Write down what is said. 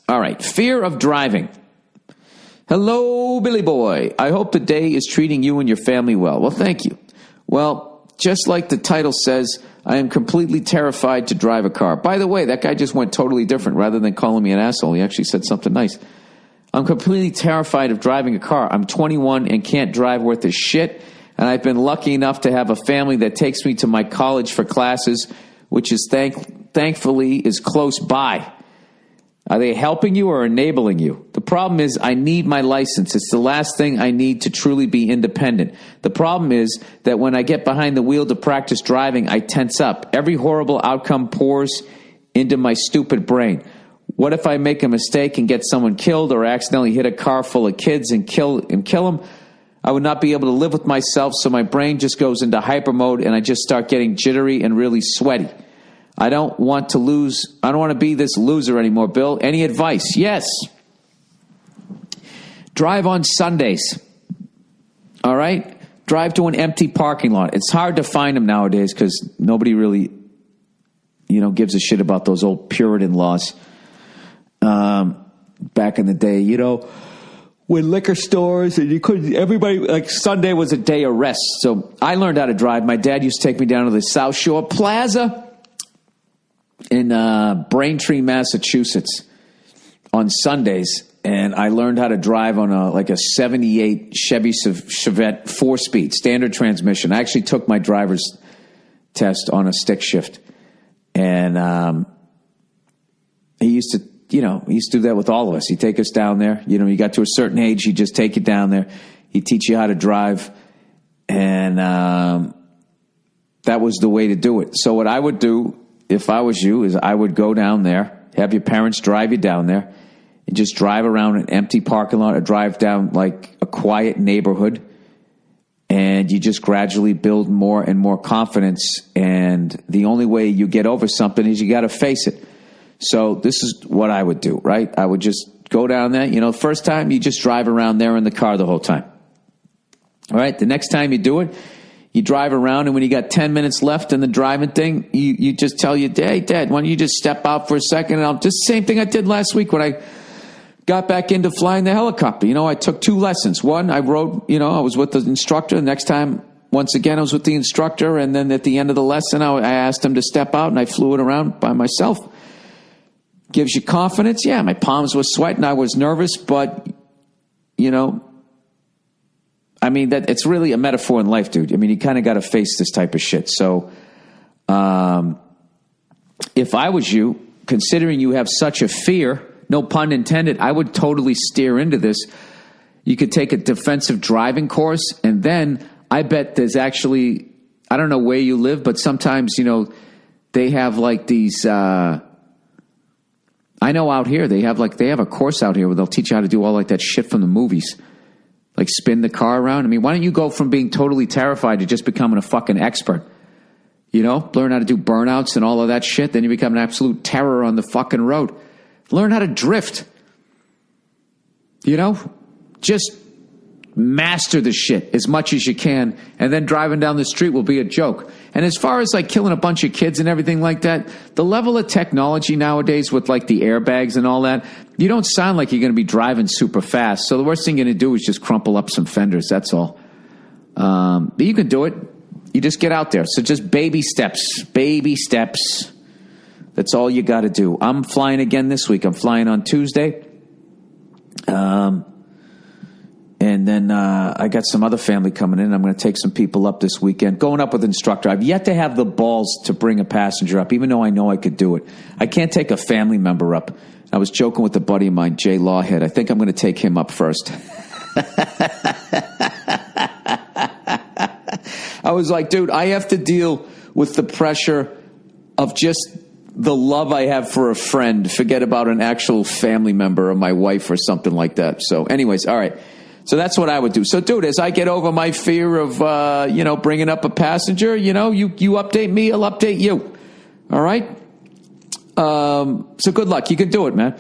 All right, fear of driving. Hello, Billy Boy. I hope the day is treating you and your family well. Well, thank you. Well, just like the title says, I am completely terrified to drive a car. By the way, that guy just went totally different. Rather than calling me an asshole, he actually said something nice. I'm completely terrified of driving a car. I'm 21 and can't drive worth a shit, and I've been lucky enough to have a family that takes me to my college for classes, which is thankfully is close by. Are they helping you or enabling you? The problem is I need my license. It's the last thing I need to truly be independent. The problem is that when I get behind the wheel to practice driving, I tense up. Every horrible outcome pours into my stupid brain. What if I make a mistake and get someone killed or accidentally hit a car full of kids and kill them? I would not be able to live with myself, so my brain just goes into hyper mode and I just start getting jittery and really sweaty. I don't want to be this loser anymore, Bill. Any advice? Yes. Drive on Sundays. All right? Drive to an empty parking lot. It's hard to find them nowadays because nobody really, gives a shit about those old Puritan laws. Back in the day, when liquor stores and everybody, like Sunday was a day of rest. So I learned how to drive. My dad used to take me down to the South Shore Plaza in Braintree, Massachusetts on Sundays, and I learned how to drive on a 78 Chevy Chevette 4-speed standard transmission. I actually took my driver's test on a stick shift, and he used to do that with all of us. He'd take us down there. You got to a certain age, he'd just take you down there. He'd teach you how to drive, and that was the way to do it. So what I would do, if I was you, is I would go down there, have your parents drive you down there, and just drive around an empty parking lot or drive down like a quiet neighborhood, and you just gradually build more and more confidence, and the only way you get over something is you got to face it. So this is what I would do, right? I would just go down there. First time, you just drive around there in the car the whole time. All right? The next time you do it, you drive around, and when you got 10 minutes left in the driving thing, you just tell your dad, hey, Dad, why don't you just step out for a second? And just the same thing I did last week when I got back into flying the helicopter. I took 2 lessons. One, I rode, I was with the instructor. The next time, once again, I was with the instructor. And then at the end of the lesson, I asked him to step out, and I flew it around by myself. Gives you confidence. Yeah, my palms were sweating. I was nervous, but, that it's really a metaphor in life, dude. You kind of got to face this type of shit. So, if I was you, considering you have such a fear, no pun intended, I would totally steer into this. You could take a defensive driving course, and then I bet there's actually, I don't know where you live, but sometimes, they have like these, I know out here they have a course out here where they'll teach you how to do all like that shit from the movies. Like spin the car around. Why don't you go from being totally terrified to just becoming a fucking expert? Learn how to do burnouts and all of that shit. Then you become an absolute terror on the fucking road. Learn how to drift. Just master the shit as much as you can, and then driving down the street will be a joke. And as far as like killing a bunch of kids and everything like that, the level of technology nowadays with like the airbags and all that, you don't sound like you're going to be driving super fast. So the worst thing you're going to do is just crumple up some fenders. That's all. But you can do it. You just get out there. So just baby steps. That's all you got to do. I'm flying again this week. I'm flying on Tuesday. And then I got some other family coming in. I'm going to take some people up this weekend. Going up with an instructor. I've yet to have the balls to bring a passenger up, even though I know I could do it. I can't take a family member up. I was joking with a buddy of mine, Jay Lawhead. I think I'm going to take him up first. I was like, dude, I have to deal with the pressure of just the love I have for a friend. Forget about an actual family member or my wife or something like that. So anyways, all right. So that's what I would do. So, dude, as I get over my fear of, bringing up a passenger, you update me, I'll update you. All right? So good luck. You can do it, man.